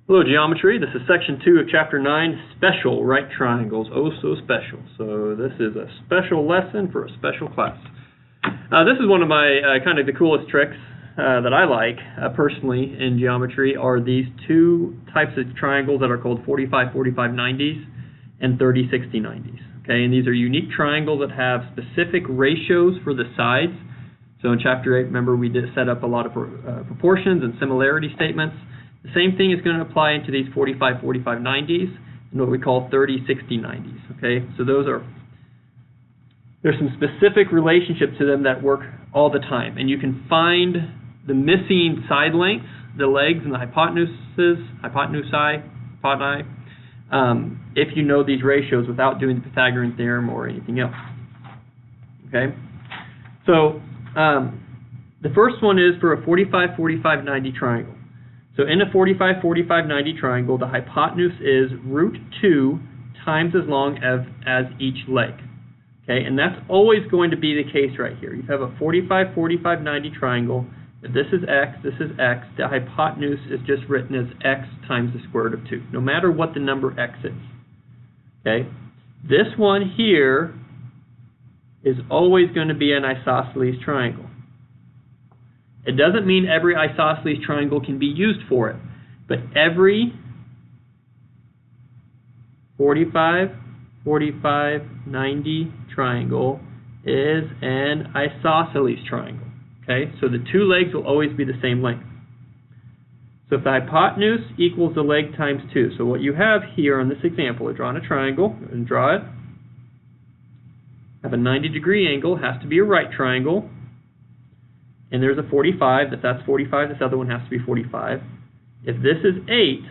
Hello, Geometry. This is Section 2 of Chapter 9, Special Right Triangles. Oh, so special. So this is a special lesson for a special class. This is one of my kind of the coolest tricks that I like personally in geometry are these two types of triangles that are called 45-45-90s and 30-60-90s. Okay, and these are unique triangles that have specific ratios for the sides. So in Chapter 8, remember we did set up a lot of proportions and similarity statements. The same thing is going to apply into these 45-45-90s and what we call 30-60-90s. Okay, so there's some specific relationship to them that work all the time, and you can find the missing side lengths, the legs and the hypotenusi, if you know these ratios without doing the Pythagorean theorem or anything else. Okay, so the first one is for a 45-45-90 triangle. So in a 45-45-90 triangle, the hypotenuse is root 2 times as long as each leg. Okay, and that's always going to be the case right here. You have a 45-45-90 triangle. If this is x, this is x. The hypotenuse is just written as x times the square root of 2, no matter what the number x is. Okay, this one here is always going to be an isosceles triangle. It doesn't mean every isosceles triangle can be used for it, but every 45-45-90 triangle is an isosceles triangle. Okay, so the two legs will always be the same length. So if the hypotenuse equals the leg times 2, so what you have here on this example, I've drawn a triangle, and draw it, have a 90-degree angle, has to be a right triangle, and there's a 45, if that's 45, this other one has to be 45. If this is 8,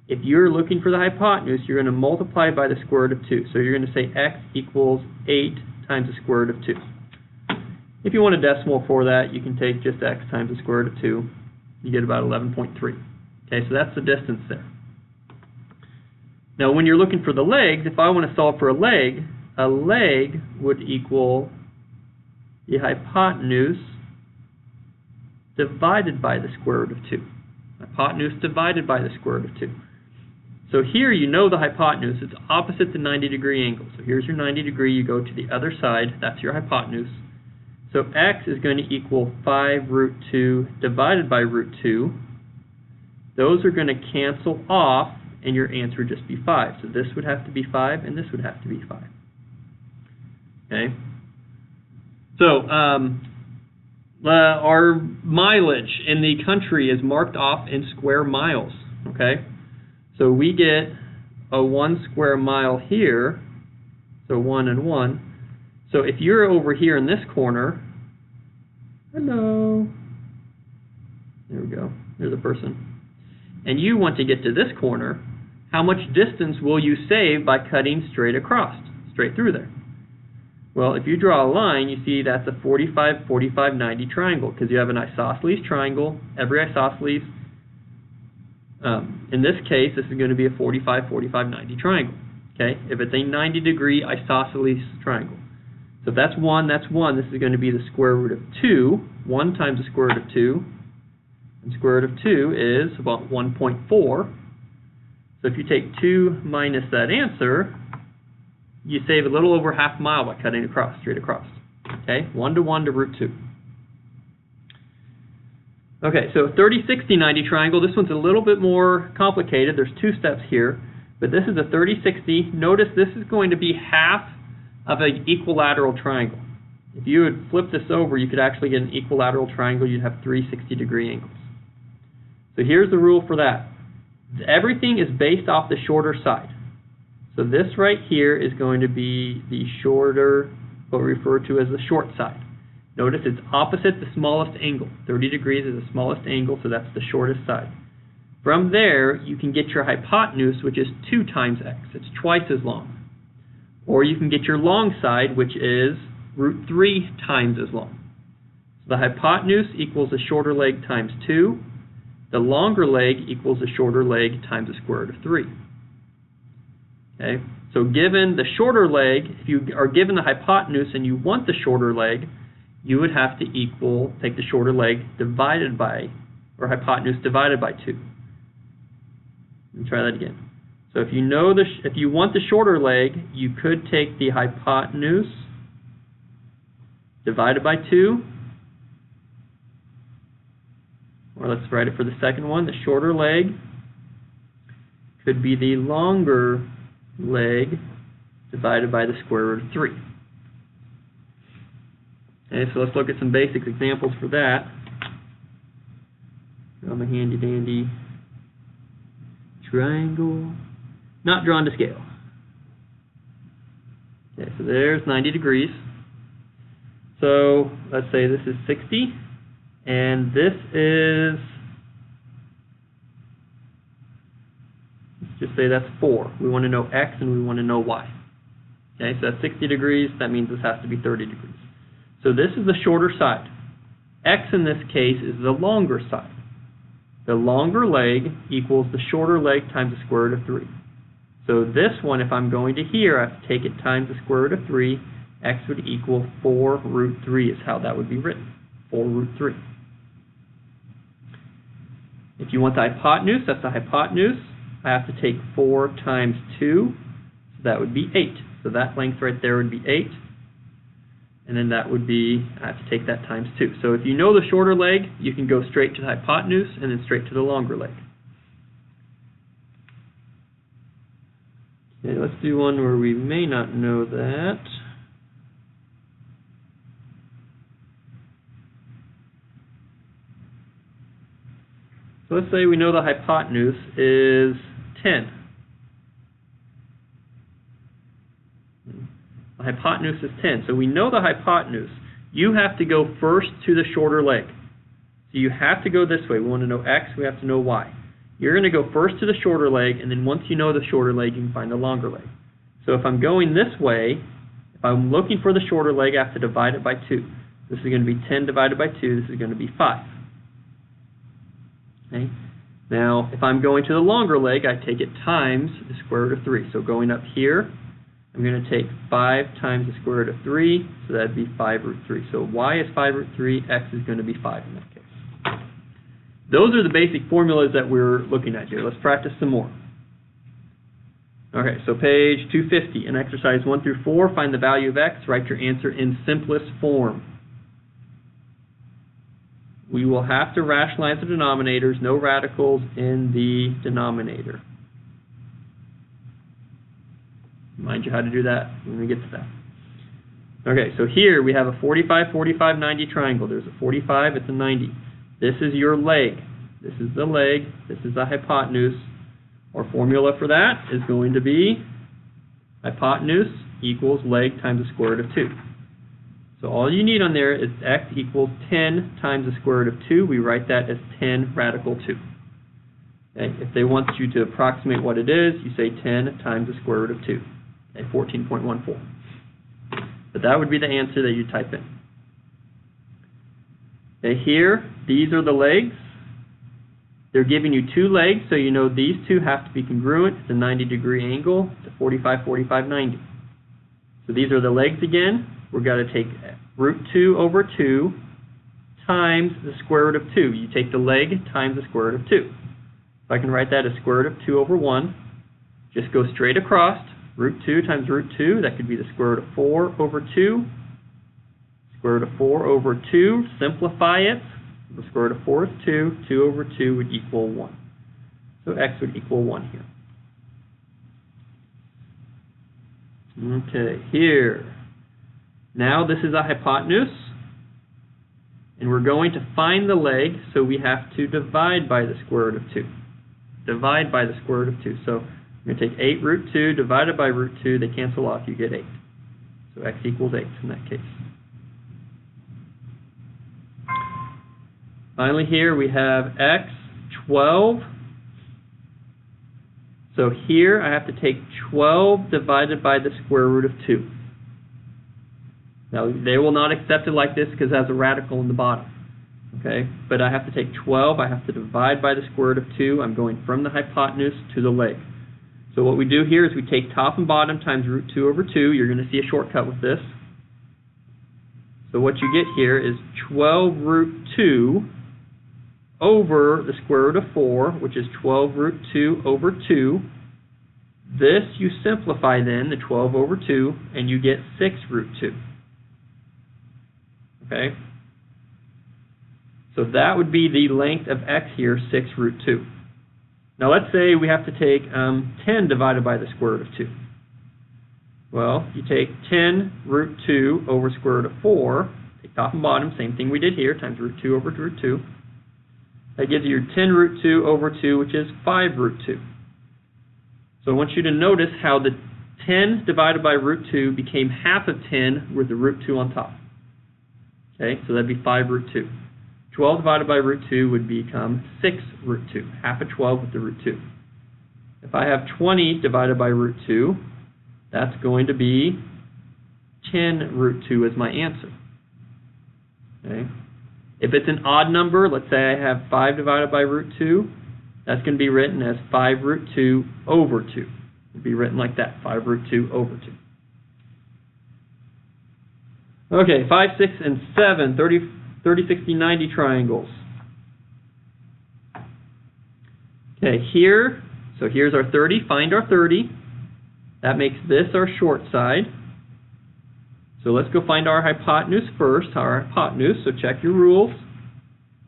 if you're looking for the hypotenuse, you're going to multiply by the square root of 2. So you're going to say x equals 8 times the square root of 2. If you want a decimal for that, you can take just x times the square root of 2. You get about 11.3. Okay, so that's the distance there. Now when you're looking for the legs, if I want to solve for a leg would equal the hypotenuse divided by the square root of 2. Hypotenuse divided by the square root of 2. So here you know the hypotenuse. It's opposite the 90-degree angle. So here's your 90 degree. You go to the other side. That's your hypotenuse. So x is going to equal 5 root 2 divided by root 2. Those are going to cancel off, and your answer would just be 5. So this would have to be 5, and this would have to be 5. Okay? So, our mileage in the country is marked off in square miles, okay? So we get a 1 square mile here, so 1 and 1. So if you're over here in this corner, hello, there we go, there's a person, and you want to get to this corner, how much distance will you save by cutting straight across, straight through there? Well, if you draw a line, you see that's a 45-45-90 triangle because you have an isosceles triangle. Every isosceles, in this case, this is going to be a 45-45-90 triangle. Okay, if it's a 90-degree isosceles triangle. So if that's 1, that's 1. This is going to be the square root of 2. 1 times the square root of 2. And square root of 2 is about 1.4. So if you take 2 minus that answer, you save a little over half a mile by cutting across, straight across. Okay, 1-to-1 to root 2. Okay, so 30-60-90 triangle. This one's a little bit more complicated. There's 2 steps here, but this is a 30-60. Notice this is going to be half of an equilateral triangle. If you would flip this over, you could actually get an equilateral triangle. You'd have 3 60-degree angles. So here's the rule for that. Everything is based off the shorter side. So this right here is going to be the shorter, what we refer to as the short side. Notice it's opposite the smallest angle. 30 degrees is the smallest angle, so that's the shortest side. From there, you can get your hypotenuse, which is 2 times x. It's twice as long. Or you can get your long side, which is root 3 times as long. So the hypotenuse equals the shorter leg times 2. The longer leg equals the shorter leg times the square root of 3. Okay, so given the shorter leg, if you are given the hypotenuse and you want the shorter leg, you would have to take the shorter leg divided by, or hypotenuse divided by 2. Let me try that again. So if you know if you want the shorter leg, you could take the hypotenuse divided by 2, or let's write it for the second one. The shorter leg could be the longer leg divided by the square root of 3. Okay, so let's look at some basic examples for that. Draw my handy dandy triangle, not drawn to scale. Okay, so there's 90 degrees. So let's say this is 60, and this is, let's just say that's 4. We want to know x and we want to know y. Okay, so that's 60 degrees. That means this has to be 30 degrees. So this is the shorter side. X in this case is the longer side. The longer leg equals the shorter leg times the square root of 3. So this one, if I'm going to here, I have to take it times the square root of 3. X would equal 4 root 3 is how that would be written. 4 root 3. If you want the hypotenuse, that's the hypotenuse. I have to take 4 times 2, so that would be 8. So that length right there would be 8. And then that would be, I have to take that times 2. So if you know the shorter leg, you can go straight to the hypotenuse and then straight to the longer leg. Okay, let's do one where we may not know that. So let's say we know the hypotenuse is 10. The hypotenuse is 10. So we know the hypotenuse. You have to go first to the shorter leg. So you have to go this way. We want to know x, we have to know y. You're going to go first to the shorter leg, and then once you know the shorter leg, you can find the longer leg. So if I'm going this way, if I'm looking for the shorter leg, I have to divide it by 2. This is going to be 10 divided by 2. This is going to be 5. Okay. Now, if I'm going to the longer leg, I take it times the square root of 3. So going up here, I'm going to take 5 times the square root of 3, so that would be 5 root 3. So y is 5 root 3, x is going to be 5 in that case. Those are the basic formulas that we're looking at here. Let's practice some more. Okay, so page 250, in exercise 1 through 4, find the value of x, write your answer in simplest form. We will have to rationalize the denominators, no radicals in the denominator. Remind you how to do that when we get to that. Okay, so here we have a 45, 45, 90 triangle. There's a 45, it's a 90. This is your leg. This is the leg. This is the hypotenuse. Our formula for that is going to be hypotenuse equals leg times the square root of 2. So all you need on there is x equals 10 times the square root of 2. We write that as 10 radical 2. Okay, if they want you to approximate what it is, you say 10 times the square root of 2. Okay, 14.14. But that would be the answer that you type in. Okay, here, these are the legs. They're giving you 2 legs, so you know these two have to be congruent. It's a 90-degree angle. It's a 45, 45, 90. So these are the legs again. We've got to take root 2 over 2 times the square root of 2. You take the leg times the square root of 2. If I can write that as square root of 2 over 1, just go straight across. Root 2 times root 2, that could be the square root of 4 over 2. Square root of 4 over 2, simplify it. The square root of 4 is 2. 2 over 2 would equal 1. So x would equal 1 here. Okay, here. Now this is a hypotenuse, and we're going to find the leg, so we have to divide by the square root of 2. Divide by the square root of 2. So we're going to take 8 root 2 divided by root 2. They cancel off. You get 8. So x equals 8 in that case. Finally here we have x, 12. So here I have to take 12 divided by the square root of 2. Now they will not accept it like this because it has a radical in the bottom. Okay, but I have to take 12, I have to divide by the square root of 2. I'm going from the hypotenuse to the leg. So what we do here is we take top and bottom times root 2 over 2. You're going to see a shortcut with this. So what you get here is 12 root 2 over the square root of 4, which is 12 root 2 over 2. This you simplify then, the 12 over 2, and you get 6 root 2. Okay? So that would be the length of x here, 6 root 2. Now let's say we have to take 10 divided by the square root of 2. Well, you take 10 root 2 over square root of 4, take top and bottom, same thing we did here, times root 2 over root 2. That gives you 10 root 2 over 2, which is 5 root 2. So I want you to notice how the 10 divided by root 2 became half of 10 with the root 2 on top. Okay, so that'd be 5 root 2. 12 divided by root 2 would become 6 root 2, half of 12 with the root 2. If I have 20 divided by root 2, that's going to be 10 root 2 as my answer. Okay. If it's an odd number, let's say I have 5 divided by root 2, that's going to be written as 5 root 2 over 2. It would be written like that, 5 root 2 over 2. Okay, 5, 6, and 7, 30, 60, 90 triangles. Okay, so here's our 30. Find our 30. That makes this our short side. So let's go find our hypotenuse first, our hypotenuse. So check your rules.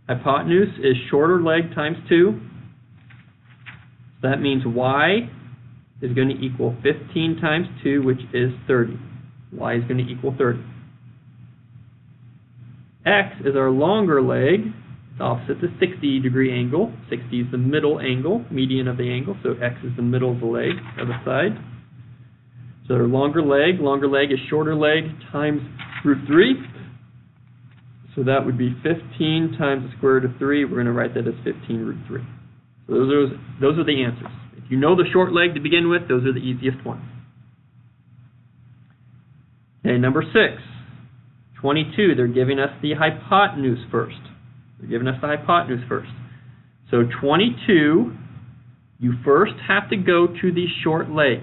Hypotenuse is shorter leg times 2. So that means y is going to equal 15 times 2, which is 30. Y is going to equal 30. X is our longer leg. It's opposite the 60-degree angle. 60 is the middle angle, median of the angle, so X is the middle of the leg, of the side. So our longer leg is shorter leg times root 3. So that would be 15 times the square root of 3. We're going to write that as 15 root 3. So those are the answers. If you know the short leg to begin with, those are the easiest ones. Okay, number 6. 22, they're giving us the hypotenuse first. So 22, you first have to go to the short leg.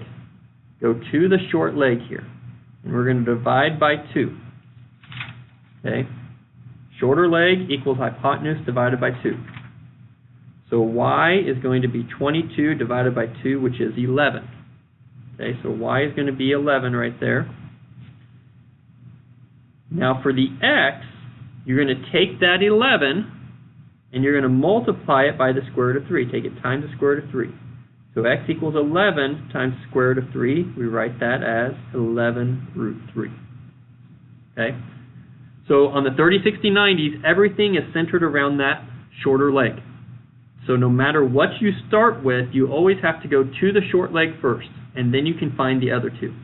Go to the short leg here. And we're going to divide by 2. Okay? Shorter leg equals hypotenuse divided by 2. So y is going to be 22 divided by 2, which is 11. Okay, so y is going to be 11 right there. Now for the x, you're going to take that 11 and you're going to multiply it by the square root of 3. Take it times the square root of 3. So x equals 11 times the square root of 3. We write that as 11 root 3. Okay? So on the 30, 60, 90s, everything is centered around that shorter leg. So no matter what you start with, you always have to go to the short leg first, and then you can find the other two.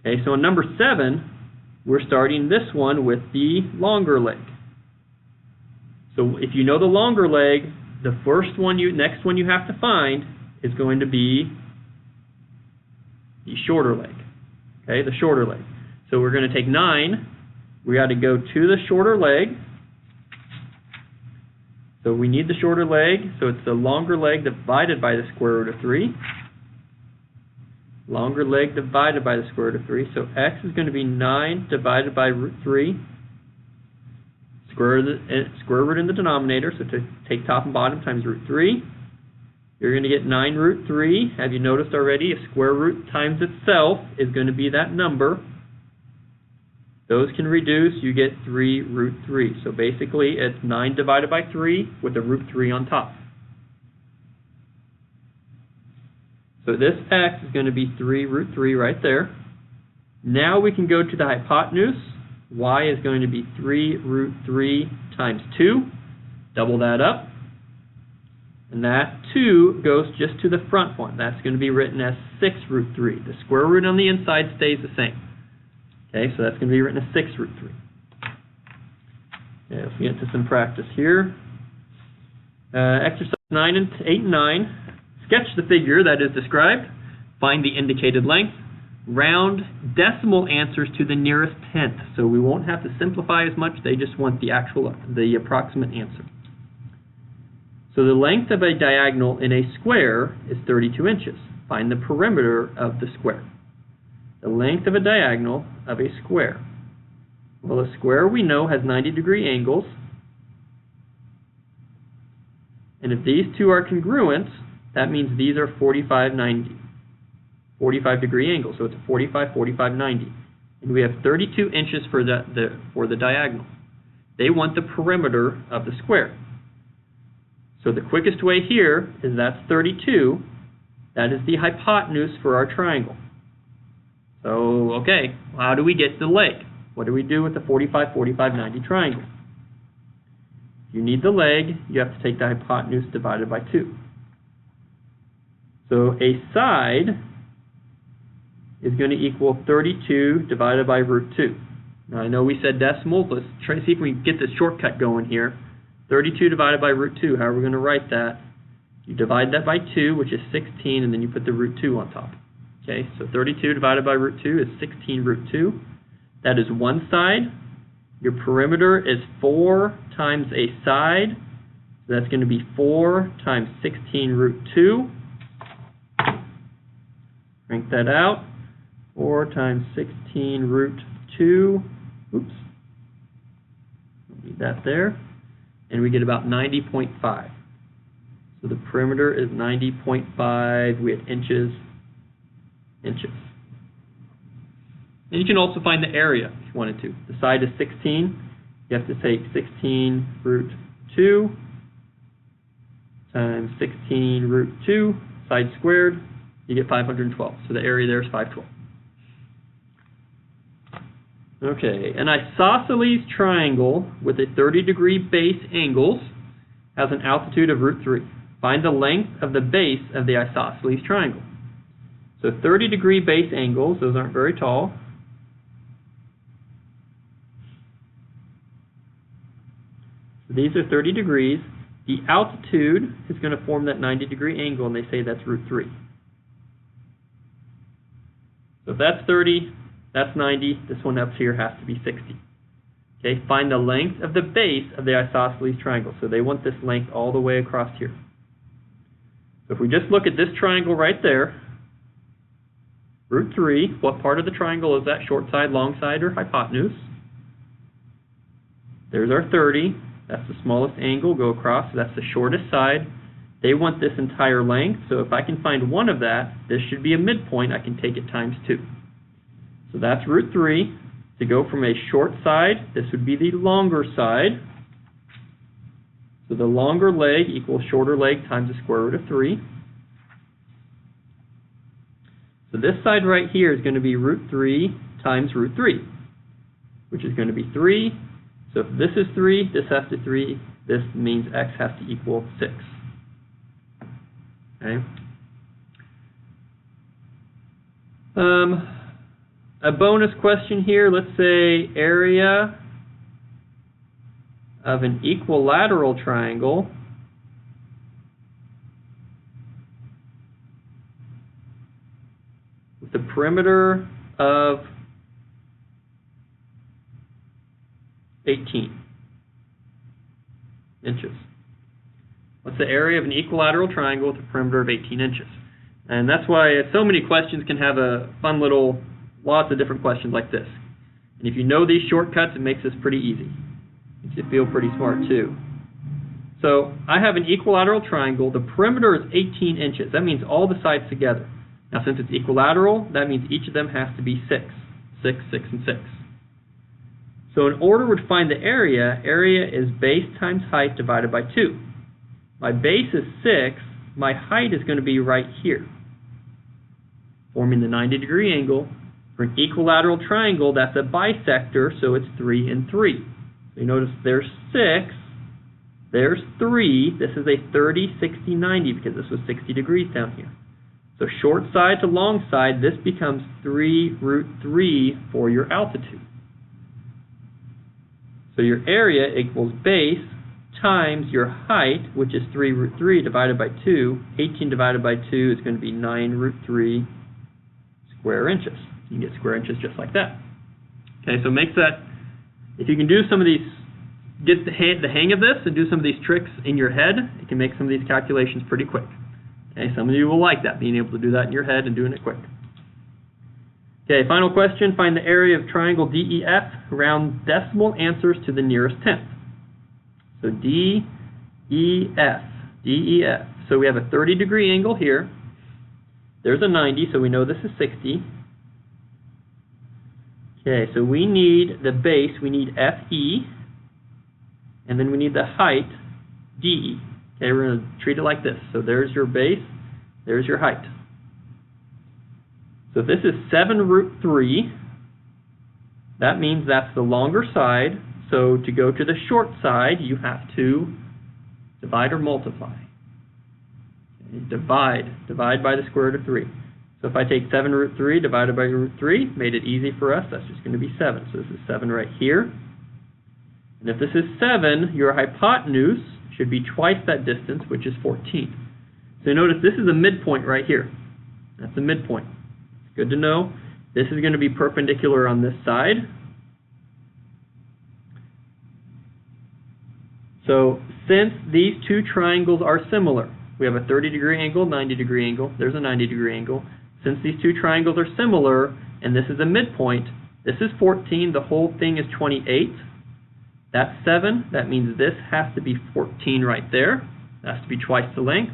Okay, so on number 7, we're starting this one with the longer leg. So if you know the longer leg, the next one you have to find is going to be the shorter leg. Okay, the shorter leg. So we're going to take 9. We got to go to the shorter leg. So we need the shorter leg. So it's the longer leg divided by the square root of 3. Longer leg divided by the square root of 3. So x is going to be 9 divided by root 3. Square root in the denominator, so to take top and bottom times root 3. You're going to get 9 root 3. Have you noticed already? A square root times itself is going to be that number. Those can reduce. You get 3 root 3. So basically, it's 9 divided by 3 with a root 3 on top. So this x is going to be 3 root 3 right there. Now we can go to the hypotenuse. Y is going to be 3 root 3 times 2. Double that up. And that 2 goes just to the front one. That's going to be written as 6 root 3. The square root on the inside stays the same. Okay, so that's going to be written as 6 root 3. Okay, let's get into some practice here. Exercise 8 and 9. Sketch the figure that is described. Find the indicated length. Round decimal answers to the nearest tenth. So we won't have to simplify as much. They just want the approximate answer. So the length of a diagonal in a square is 32 inches. Find the perimeter of the square. The length of a diagonal of a square. Well, a square we know has 90-degree angles. And if these two are congruent, that means these are 45, 90. 45 degree angle, so it's a 45, 45, 90. And we have 32 inches for the diagonal. They want the perimeter of the square. So the quickest way here is that's 32. That is the hypotenuse for our triangle. So, okay, how do we get the leg? What do we do with the 45, 45, 90 triangle? If you need the leg, you have to take the hypotenuse divided by 2. So a side is going to equal 32 divided by root 2. Now I know we said decimals. Let's try to see if we can get this shortcut going here. 32 divided by root 2, how are we going to write that? You divide that by 2, which is 16, and then you put the root 2 on top. Okay, so 32 divided by root 2 is 16 root 2. That is one side. Your perimeter is 4 times a side. So that's going to be 4 times 16 root 2. Crank that out. 4 times 16 root 2. Oops. Don't need that there. And we get about 90.5. So the perimeter is 90.5. We have inches. And you can also find the area if you wanted to. The side is 16. You have to take 16 root 2 times 16 root 2, side squared. You get 512. So the area there is 512. Okay, an isosceles triangle with a 30-degree base angles has an altitude of root 3. Find the length of the base of the isosceles triangle. So 30-degree base angles, those aren't very tall. So these are 30 degrees. The altitude is going to form that 90-degree angle, and they say that's root 3. So if that's 30, that's 90. This one up here has to be 60. Okay, find the length of the base of the isosceles triangle. So they want this length all the way across here. So if we just look at this triangle right there, root 3, what part of the triangle is that? Short side, long side, or hypotenuse? There's our 30. That's the smallest angle. Go across. So that's the shortest side. They want this entire length. So if I can find one of that, this should be a midpoint. I can take it times 2. So that's root 3. To go from a short side, this would be the longer side. So the longer leg equals shorter leg times the square root of 3. So this side right here is going to be root 3 times root 3, which is going to be 3. So if this is 3, this has to 3. This means x has to equal 6. Okay. A bonus question here. Let's say area of an equilateral triangle with the perimeter of 18 inches. What's the area of an equilateral triangle with a perimeter of 18 inches? And that's why so many questions can have a fun little, lots of different questions like this. And if you know these shortcuts, it makes this pretty easy. Makes you feel pretty smart too. So I have an equilateral triangle. The perimeter is 18 inches. That means all the sides together. Now since it's equilateral, that means each of them has to be 6. 6, 6, and 6. So in order to find the area, area is base times height divided by 2. My base is 6. My height is going to be right here, forming the 90-degree angle. For an equilateral triangle, that's a bisector, so it's 3 and 3. So you notice there's 6, there's 3. This is a 30, 60, 90 because this was 60 degrees down here. So short side to long side, this becomes 3 root 3 for your altitude. So your area equals base times your height, which is 3 root 3 divided by 2. 18 divided by 2 is going to be 9 root 3 square inches. You can get square inches just like that. Okay, so makes that, if you can do some of these, get the hang of this and do some of these tricks in your head, it can make some of these calculations pretty quick. Okay, some of you will like that, being able to do that in your head and doing it quick. Okay, final question. Find the area of triangle DEF. Round decimal answers to the nearest tenth. So DEF DEF. So we have a 30-degree angle here. There's a 90, so we know this is 60. Okay, so we need the base, we need FE, and then we need the height, DE. Okay, we're going to treat it like this. So there's your base, there's your height. So this is 7 root 3. That means that's the longer side. So to go to the short side, you have to divide or multiply. Okay, divide by the square root of 3. So if I take 7 root 3 divided by root 3, made it easy for us, that's just going to be 7. So this is 7 right here. And if this is 7, your hypotenuse should be twice that distance, which is 14. So notice this is a midpoint right here. That's a midpoint. It's good to know. This is going to be perpendicular on this side. So since these two triangles are similar, we have a 30-degree angle, 90-degree angle, there's a 90-degree angle. Since these two triangles are similar, and this is a midpoint, this is 14, the whole thing is 28. That's 7, that means this has to be 14 right there. It has to be twice the length.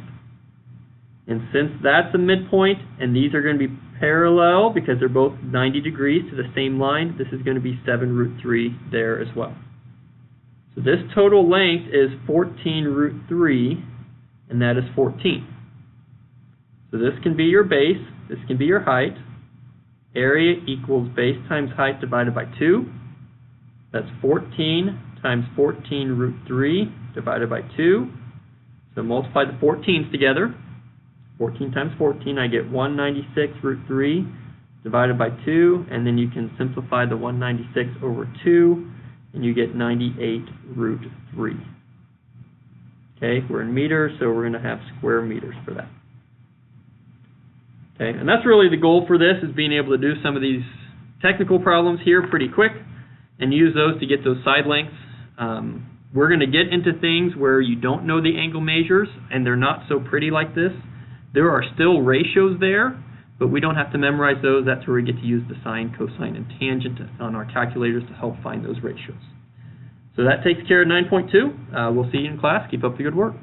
And since that's a midpoint, and these are going to be parallel because they're both 90 degrees to the same line, this is going to be 7 root 3 there as well. So this total length is 14 root 3, and that is 14. So this can be your base, this can be your height. Area equals base times height divided by 2. That's 14 times 14 root 3 divided by 2. So multiply the 14s together. 14 times 14, I get 196 root 3 divided by 2, and then you can simplify the 196 over 2, and you get 98 root 3. Okay, we're in meters, so we're going to have square meters for that. Okay, and that's really the goal for this, is being able to do some of these technical problems here pretty quick and use those to get those side lengths. We're going to get into things where you don't know the angle measures and they're not so pretty like this. There are still ratios there, but we don't have to memorize those. That's where we get to use the sine, cosine, and tangent on our calculators to help find those ratios. So that takes care of 9.2. We'll see you in class. Keep up the good work.